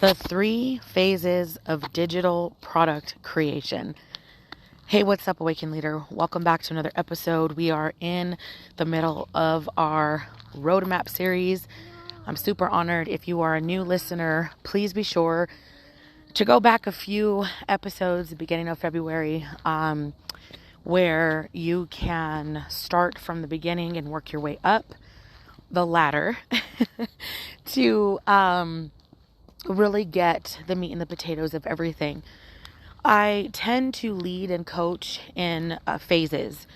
The 3 phases of digital product creation. Hey, what's up, Awakened Leader? Welcome back to another episode. We are in the middle of our roadmap series. I'm super honored. If you are a new listener, please be sure to go back a few episodes, beginning of February, where you can start from the beginning and work your way up the ladder to really get the meat and the potatoes of everything. I tend to lead and coach in phases,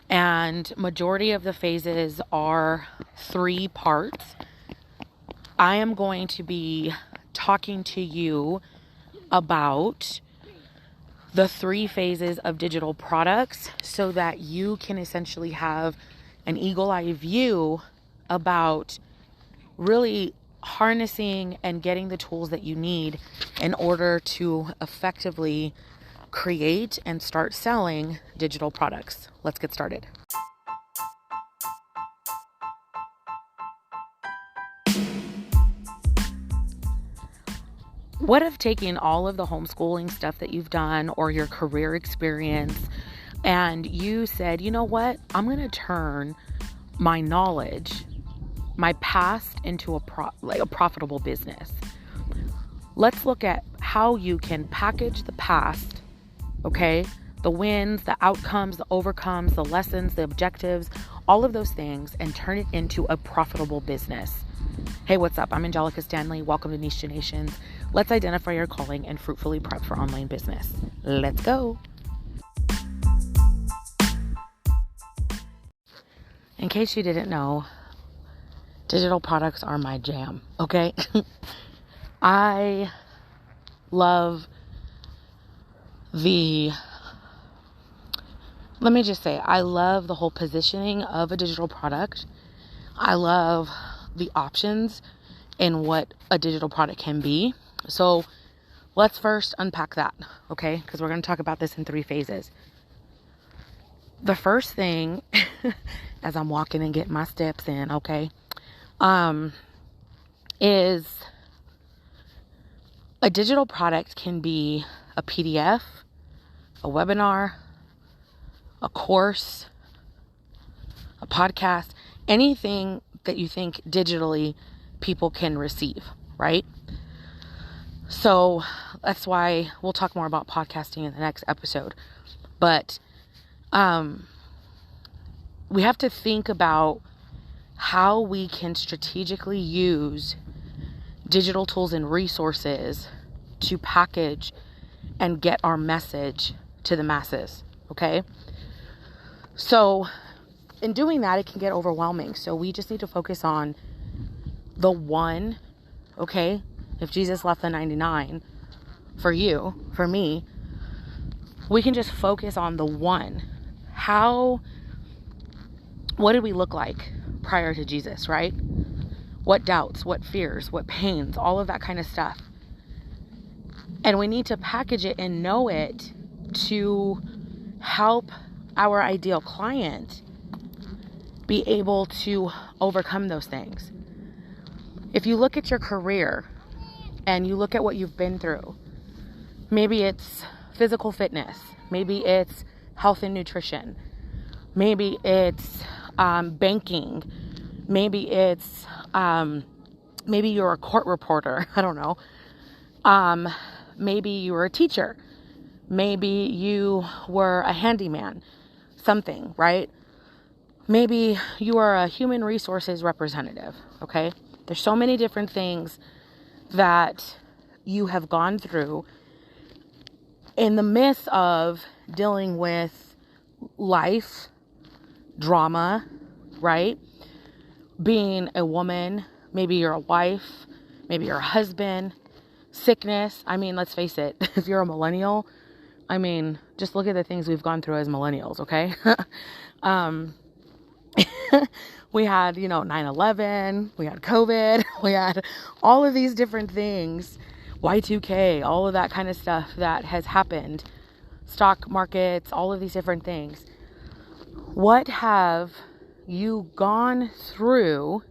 and majority of the phases are 3 parts. I am going to be talking to you about the 3 phases of digital products so that you can essentially have an eagle-eye view about really harnessing and getting the tools that you need in order to effectively create and start selling digital products. Let's get started. What if taking all of the homeschooling stuff that you've done or your career experience and you said, you know what, I'm going to turn my knowledge, my past into a profitable business. Let's look at how you can package the past, okay? The wins, the outcomes, the overcomes, the lessons, the objectives, all of those things, and turn it into a profitable business. Hey, what's up? I'm Angelica Stanley. Welcome to Niche Nations. Let's identify your calling and fruitfully prep for online business. Let's go. In case you didn't know, digital products are my jam, okay? I love I love the whole positioning of a digital product. I love the options in what a digital product can be. So let's first unpack that, okay? Because we're going to talk about this in 3 phases. The first thing, as I'm walking and getting my steps in, okay, is a digital product can be a PDF, a webinar, a course, a podcast, anything that you think digitally people can receive, right? So that's why we'll talk more about podcasting in the next episode. But we have to think about how we can strategically use digital tools and resources to package and get our message to the masses, okay? So in doing that, it can get overwhelming. So we just need to focus on the one, okay? If Jesus left the 99 for you, for me, we can just focus on the one. What did we look like prior to Jesus, right? What doubts, what fears, what pains, all of that kind of stuff. And we need to package it and know it to help our ideal client be able to overcome those things. If you look at your career and you look at what you've been through, maybe it's physical fitness, maybe it's health and nutrition, maybe it's banking, maybe it's maybe you're a court reporter, I don't know, maybe you were a teacher, maybe you were a handyman, something, right? Maybe you are a human resources representative, okay? There's so many different things that you have gone through in the midst of dealing with life, drama, right? Being a woman, maybe you're a wife, maybe you're a husband, sickness. I mean, let's face it, if you're a millennial, I mean, just look at the things we've gone through as millennials, okay? We had, 9/11, we had COVID, we had all of these different things, Y2K, all of that kind of stuff that has happened, stock markets, all of these different things. What have you gone through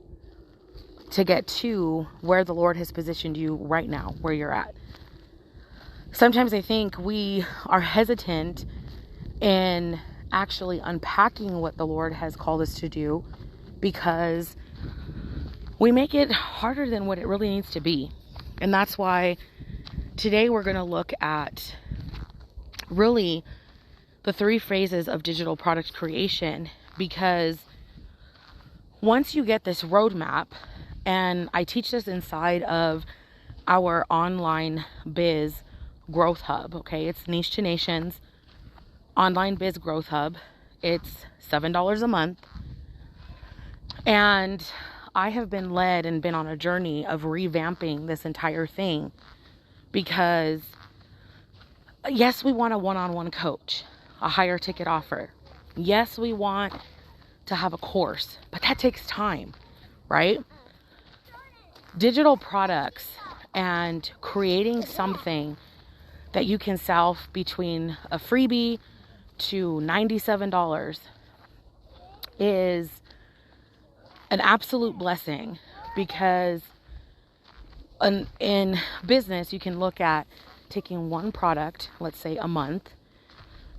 to get to where the Lord has positioned you right now, where you're at. Sometimes I think we are hesitant in actually unpacking what the Lord has called us to do because we make it harder than what it really needs to be. And that's why today we're going to look at really the 3 phases of digital product creation, because once you get this roadmap, and I teach this inside of our online Biz Growth Hub, okay? It's Niche to Nations online Biz Growth Hub. It's $7 a month. And I have been led and been on a journey of revamping this entire thing because, yes, we want a one-on-one coach, a higher ticket offer. Yes, we want to have a course, but that takes time, right? Digital products and creating something that you can sell between a freebie to $97 is an absolute blessing, because in business, you can look at taking one product, let's say a month.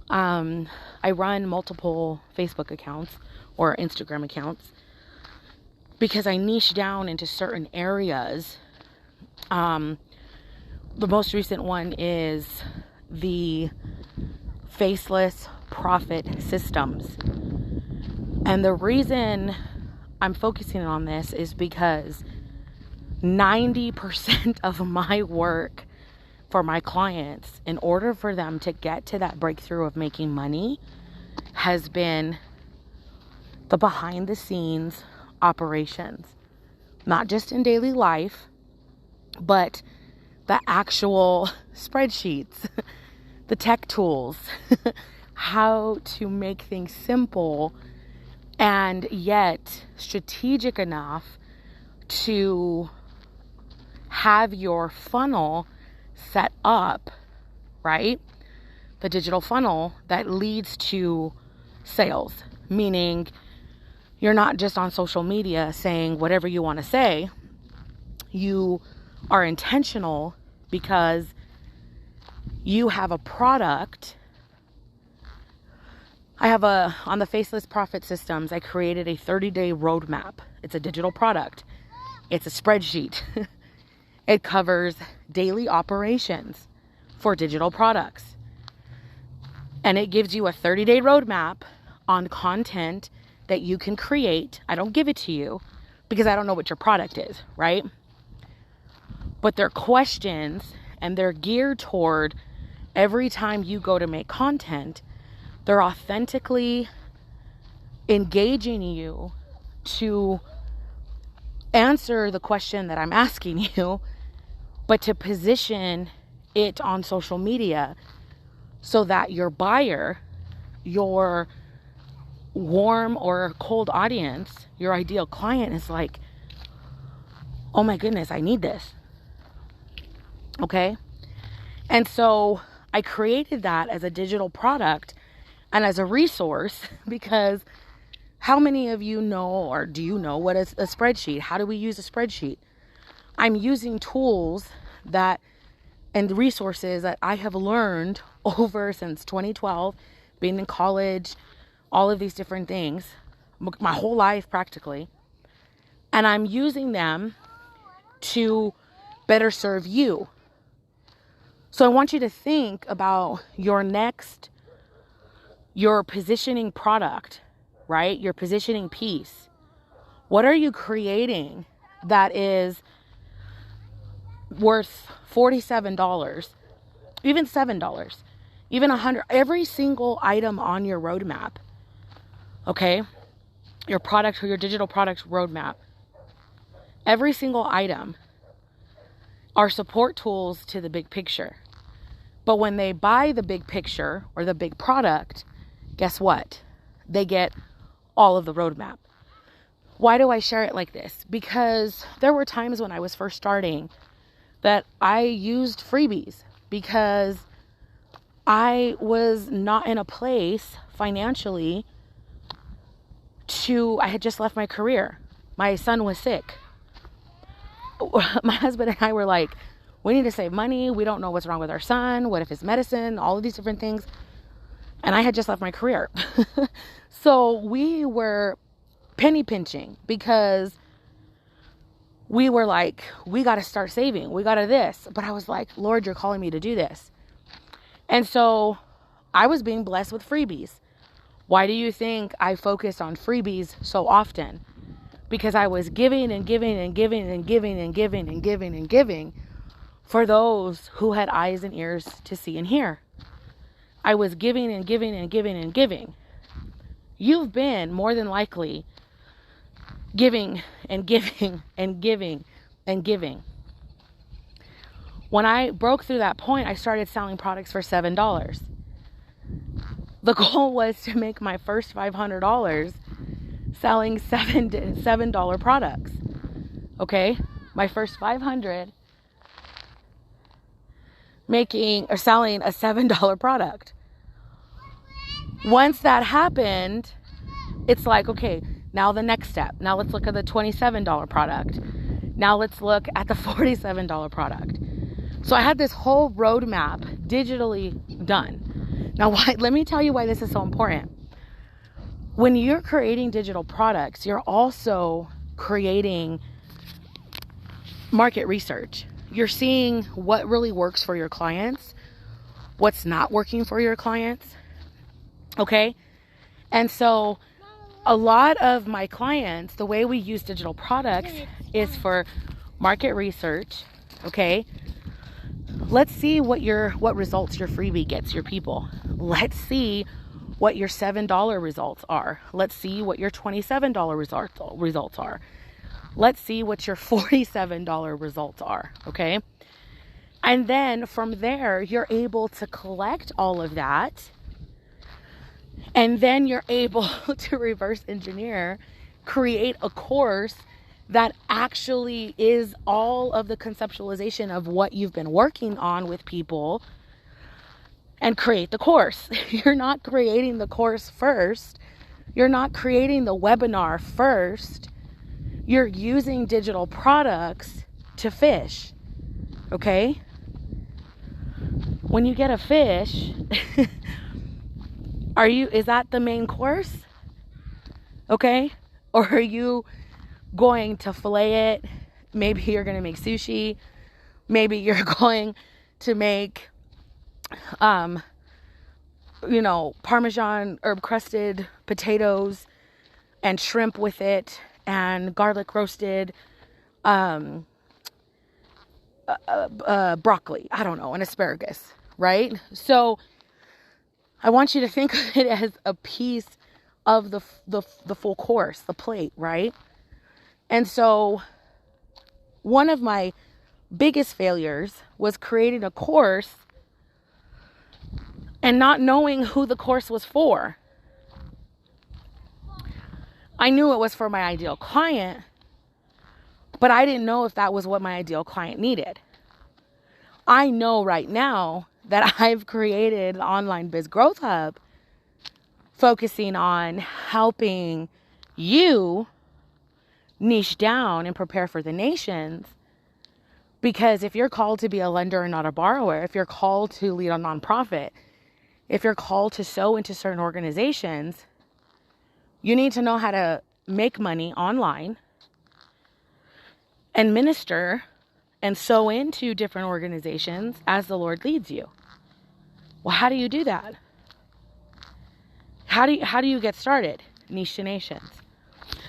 I run multiple Facebook accounts or Instagram accounts because I niche down into certain areas. The most recent one is the faceless profit systems. And the reason I'm focusing on this is because 90% of my work for my clients, in order for them to get to that breakthrough of making money, has been the behind the scenes operations, not just in daily life, but the actual spreadsheets, the tech tools, how to make things simple and yet strategic enough to have your funnel set up, right? The digital funnel that leads to sales, meaning you're not just on social media saying whatever you want to say. You are intentional because you have a product. On the Faceless Profit Systems, I created a 30-day roadmap. It's a digital product. It's a spreadsheet. It covers daily operations for digital products. And it gives you a 30-day roadmap on content that you can create. I don't give it to you because I don't know what your product is, right? But they're questions, and they're geared toward every time you go to make content, they're authentically engaging you to answer the question that I'm asking you, but to position it on social media so that your buyer, your warm or cold audience, your ideal client is like, oh my goodness, I need this. Okay? And so I created that as a digital product and as a resource, because how many of you know, or do you know what is a spreadsheet? How do we use a spreadsheet? I'm using tools and resources that I have learned over since 2012, being in college, all of these different things, my whole life practically. And I'm using them to better serve you. So I want you to think about your positioning product, right? Your positioning piece. What are you creating that is worth $47, even $7, even $100, every single item on your roadmap, okay? Your product or your digital product roadmap, every single item are support tools to the big picture. But when they buy the big picture or the big product, guess what? They get all of the roadmap. Why do I share it like this? Because there were times when I was first starting that I used freebies because I was not in a place financially I had just left my career. My son was sick. my husband and I were like, we need to save money. We don't know what's wrong with our son. What if it's medicine? All of these different things. And I had just left my career. So we were penny pinching because we were like, we got to start saving. We got to this. But I was like, Lord, you're calling me to do this. And so I was being blessed with freebies. Why do you think I focused on freebies so often? Because I was giving and giving and giving and giving and giving and giving and giving for those who had eyes and ears to see and hear. I was giving and giving and giving and giving. You've been more than likely giving and giving and giving and giving. When I broke through that point, I started selling products for $7. The goal was to make my first $500 selling $7 products. Okay? My first 500 selling a $7 product. Once that happened, it's like, okay, now the next step. Now let's look at the $27 product. Now let's look at the $47 product. So I had this whole roadmap digitally done. Now, let me tell you why this is so important. When you're creating digital products, you're also creating market research. You're seeing what really works for your clients, what's not working for your clients. Okay? And so a lot of my clients, the way we use digital products is for market research. Okay? Let's see what results your freebie gets your people. Let's see what your $7 results are. Let's see what your $27 results are. Let's see what your $47 results are. Okay? And then from there, you're able to collect all of that. And then you're able to reverse engineer, create a course that actually is all of the conceptualization of what you've been working on with people, and create the course. You're not creating the course first. You're not creating the webinar first. You're using digital products to fish. Okay? When you get a fish, is that the main course? Okay? Or are you going to fillet it? Maybe you're going to make sushi. Maybe you're going to make, Parmesan herb crusted potatoes and shrimp with it and garlic roasted, broccoli. I don't know, and asparagus, right? So I want you to think of it as a piece of the full course, the plate, right? And so one of my biggest failures was creating a course and not knowing who the course was for. I knew it was for my ideal client, but I didn't know if that was what my ideal client needed. I know right now that I've created an online Biz Growth Hub focusing on helping you niche down and prepare for the nations. Because if you're called to be a lender and not a borrower, if you're called to lead a nonprofit, if you're called to sow into certain organizations, you need to know how to make money online and minister and sow into different organizations as the Lord leads you. Well, how do you do that? How do you get started? Niche to nations.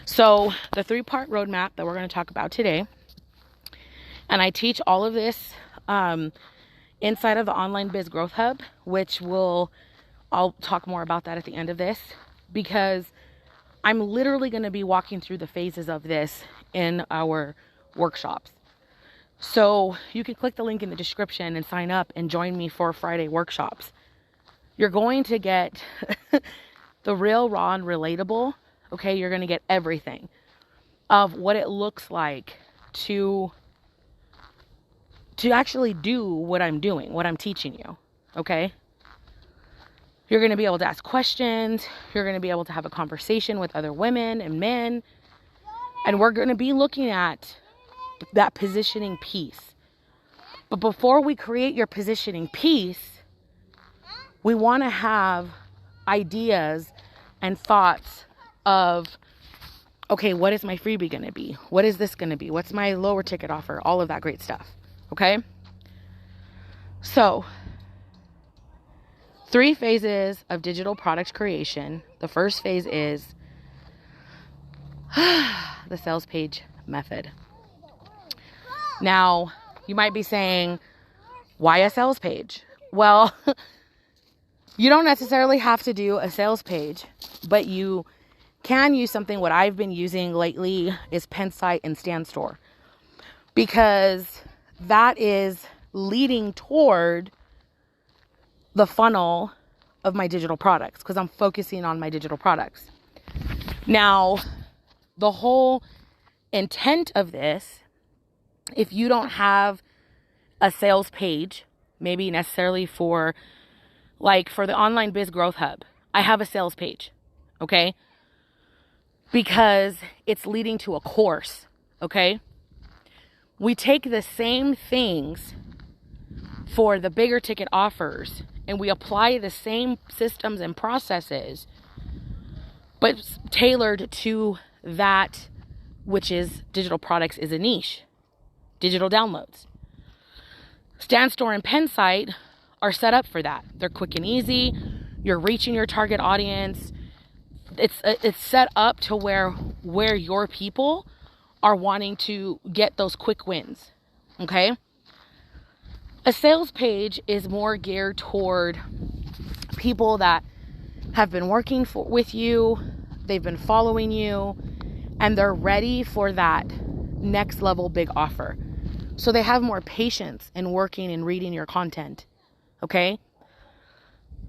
So the 3-part roadmap that we're going to talk about today, and I teach all of this inside of the online Biz Growth Hub, which I'll talk more about that at the end of this, because I'm literally going to be walking through the phases of this in our workshops. So you can click the link in the description and sign up and join me for Friday workshops. You're going to get the real, raw, and relatable. Okay, you're going to get everything of what it looks like to actually do what I'm doing, what I'm teaching you. Okay? You're going to be able to ask questions. You're going to be able to have a conversation with other women and men. And we're going to be looking at that positioning piece. But before we create your positioning piece, we want to have ideas and thoughts of, okay, what is my freebie going to be? What is this going to be? What's my lower ticket offer? All of that great stuff. Okay. So 3 phases of digital product creation. The first phase is the sales page method. Now, you might be saying, why a sales page? Well, you don't necessarily have to do a sales page, but you can use something. What I've been using lately is Pensight and StanStore, because that is leading toward the funnel of my digital products, because I'm focusing on my digital products. Now, the whole intent of this, if you don't have a sales page, maybe necessarily for the online Biz Growth Hub, I have a sales page, okay? Because it's leading to a course, okay? We take the same things for the bigger ticket offers and we apply the same systems and processes, but tailored to that which is digital products is a niche. Digital downloads. StanStore and Pensight are set up for that. They're quick and easy. You're reaching your target audience. It's set up to where your people are wanting to get those quick wins. Okay? A sales page is more geared toward people that have been working with you, they've been following you, and they're ready for that next level big offer. So they have more patience in working and reading your content. Okay?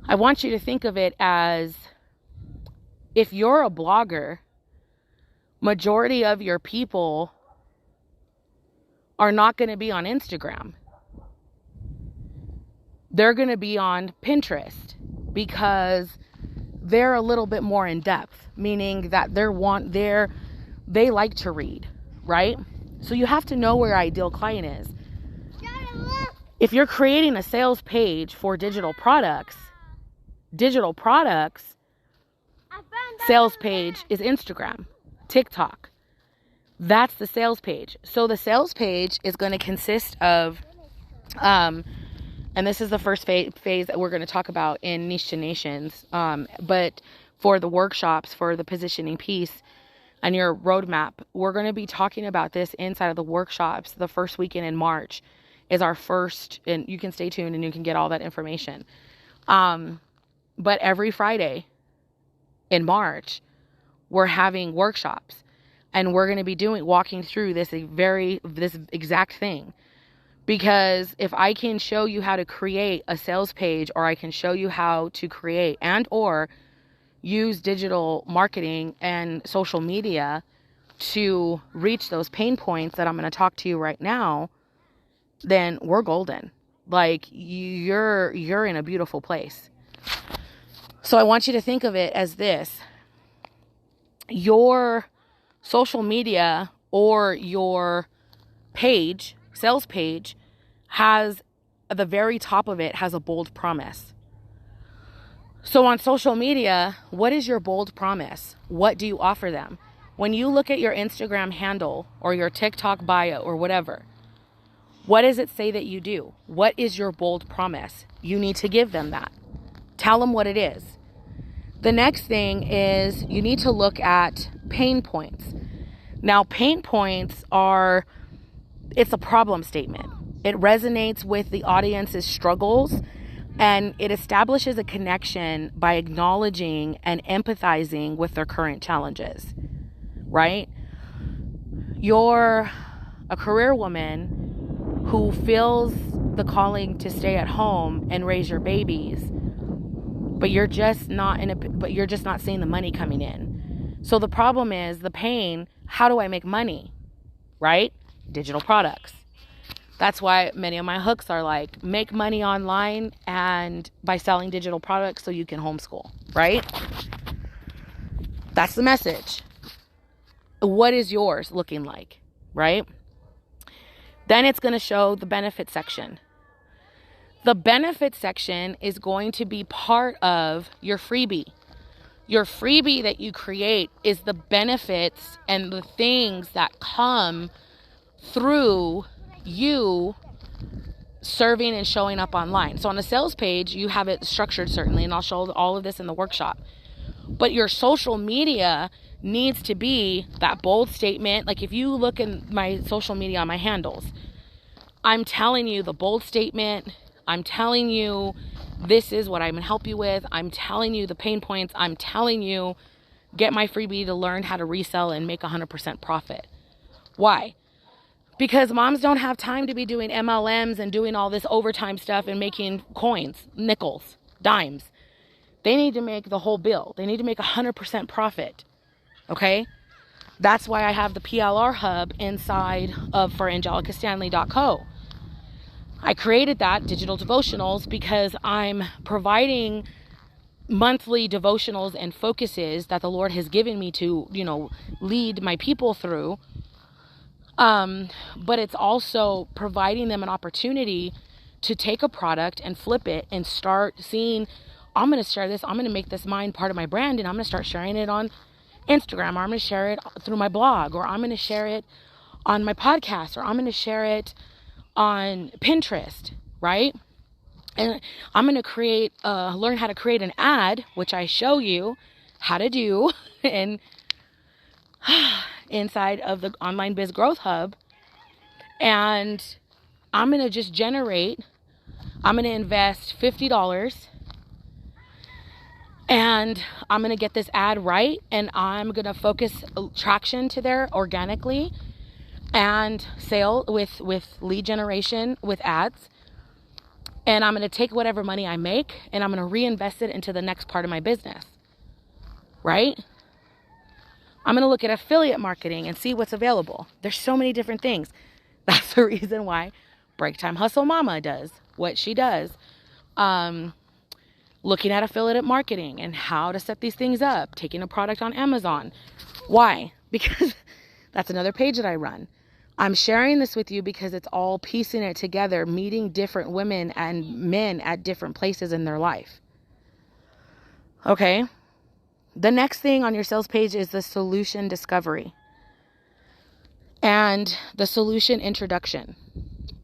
I want you to think of it as, if you're a blogger, majority of your people are not going to be on Instagram. They're going to be on Pinterest because they're a little bit more in depth, meaning that they like to read, right? So you have to know where your ideal client is. If you're creating a sales page for digital products, sales page is Instagram, TikTok. That's the sales page. So the sales page is going to consist of, and this is the first phase that we're going to talk about in Niche to Nations. But for the workshops, for the positioning piece and your roadmap, we're going to be talking about this inside of the workshops. The first weekend in March is our first, and you can stay tuned and you can get all that information. But every Friday in March, we're having workshops, and we're going to be walking through this exact thing. Because if I can show you how to create a sales page, or I can show you how to create or use digital marketing and social media to reach those pain points that I'm going to talk to you right now, then we're golden. Like, you're in a beautiful place. So I want you to think of it as this. Your social media or your page, sales page, has, at the very top of it, has a bold promise. So on social media, what is your bold promise? What do you offer them? When you look at your Instagram handle or your TikTok bio or whatever, what does it say that you do? What is your bold promise? You need to give them that. Tell them what it is. The next thing is you need to look at pain points. Now, pain points it's a problem statement. It resonates with the audience's struggles, and it establishes a connection by acknowledging and empathizing with their current challenges, right? You're a career woman who feels the calling to stay at home and raise your babies, but you're just not seeing the money coming in. So the problem is the pain. How do I make money? Right? Digital products. That's why many of my hooks are like, make money online and by selling digital products so you can homeschool, right? That's the message. What is yours looking like, right? Then it's going to show the benefit section. The benefit section is going to be part of your freebie. Your freebie that you create is the benefits and the things that come through you serving and showing up online. So on a sales page, you have it structured certainly, and I'll show all of this in the workshop. But your social media needs to be that bold statement. Like if you look in my social media on my handles, I'm telling you the bold statement. I'm telling you this is what I'm going to help you with. I'm telling you the pain points. I'm telling you get my freebie to learn how to resell and make 100% profit. Why? Because moms don't have time to be doing MLMs and doing all this overtime stuff and making coins, nickels, dimes. They need to make the whole bill. They need to make 100% profit. Okay? That's why I have the PLR hub inside of forangelicastanley.co. I created that, digital devotionals, because I'm providing monthly devotionals and focuses that the Lord has given me to, lead my people through. But it's also providing them an opportunity to take a product and flip it and start seeing, I'm going to share this. I'm going to make this mine part of my brand, and I'm going to start sharing it on Instagram, or I'm going to share it through my blog, or I'm going to share it on my podcast, or I'm going to share it on Pinterest, right? And I'm going to learn how to create an ad, which I show you how to do and inside of the online Biz Growth Hub. And I'm going to just I'm going to invest $50 and I'm going to get this ad right. And I'm going to focus traction to there organically and sale with lead generation with ads. And I'm going to take whatever money I make and I'm going to reinvest it into the next part of my business, right? I'm going to look at affiliate marketing and see what's available. There's so many different things. That's the reason why Break Time Hustle Mama does what she does. Looking at affiliate marketing and how to set these things up, taking a product on Amazon. Why? Because that's another page that I run. I'm sharing this with you because it's all piecing it together, meeting different women and men at different places in their life. Okay? The next thing on your sales page is the solution discovery and the solution introduction.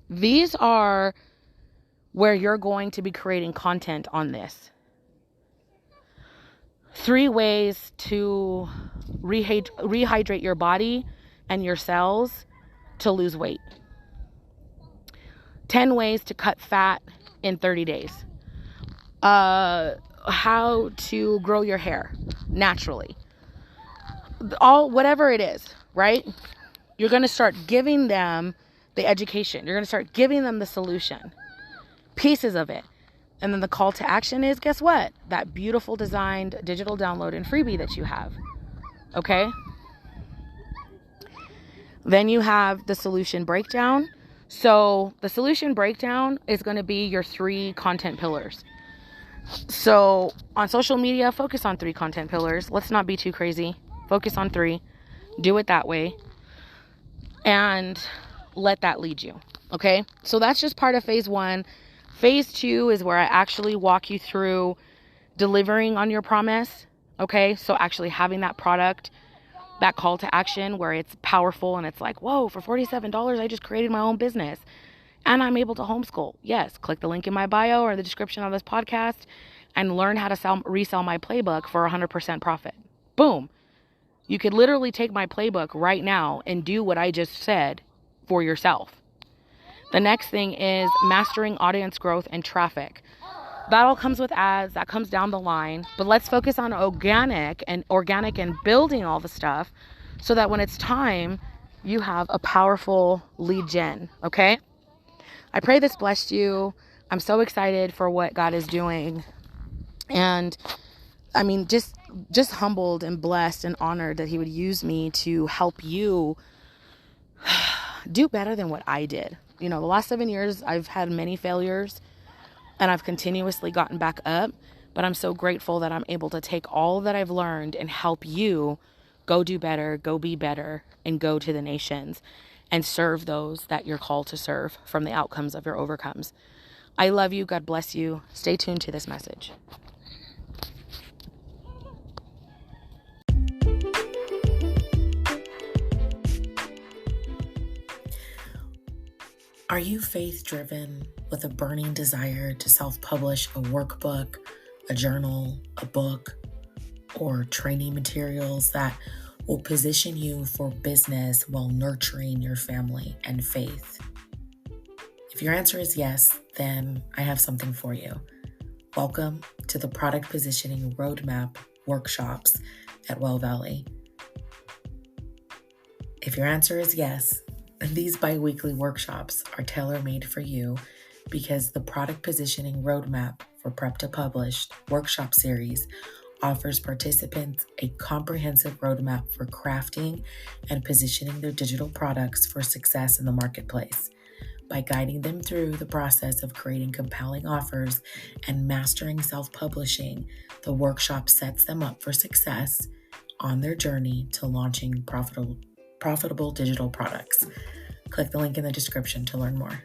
These are where you're going to be creating content on this. 3 ways to rehydrate your body and your cells to lose weight. 10 ways to cut fat in 30 days. How to grow your hair naturally. Whatever it is, right? You're going to start giving them the education. You're going to start giving them the solution. Pieces of it. And then the call to action is, guess what? That beautiful designed digital download and freebie that you have. Okay? Then you have the solution breakdown. So the solution breakdown is going to be your 3 content pillars. So on social media, focus on 3 content pillars. Let's not be too crazy. Focus on 3. Do it that way. And let that lead you. Okay? So that's just part of phase 1. Phase 2 is where I actually walk you through delivering on your promise. Okay? So actually having that product, that call to action where it's powerful and it's like, whoa, for $47, I just created my own business and I'm able to homeschool. Yes. Click the link in my bio or the description of this podcast and learn how to resell my playbook for 100% profit. Boom. You could literally take my playbook right now and do what I just said for yourself. The next thing is mastering audience growth and traffic. That all comes with ads. That comes down the line. But let's focus on organic and building all the stuff so that when it's time, you have a powerful lead gen. Okay? I pray this blessed you. I'm so excited for what God is doing. And I mean, just humbled and blessed and honored that he would use me to help you do better than what I did. The last 7 years, I've had many failures and I've continuously gotten back up, but I'm so grateful that I'm able to take all that I've learned and help you go do better, go be better, and go to the nations. and serve those that you're called to serve from the outcomes of your overcomes. I love you. God bless you. Stay tuned to this message. Are you faith-driven with a burning desire to self-publish a workbook, a journal, a book, or training materials that will position you for business while nurturing your family and faith? If your answer is yes, then I have something for you. Welcome to the Product Positioning Roadmap workshops at Well Valley. If your answer is yes, these bi-weekly workshops are tailor-made for you because the Product Positioning Roadmap for Prep to Publish workshop series offers participants a comprehensive roadmap for crafting and positioning their digital products for success in the marketplace. By guiding them through the process of creating compelling offers and mastering self-publishing, the workshop sets them up for success on their journey to launching profitable digital products. Click the link in the description to learn more.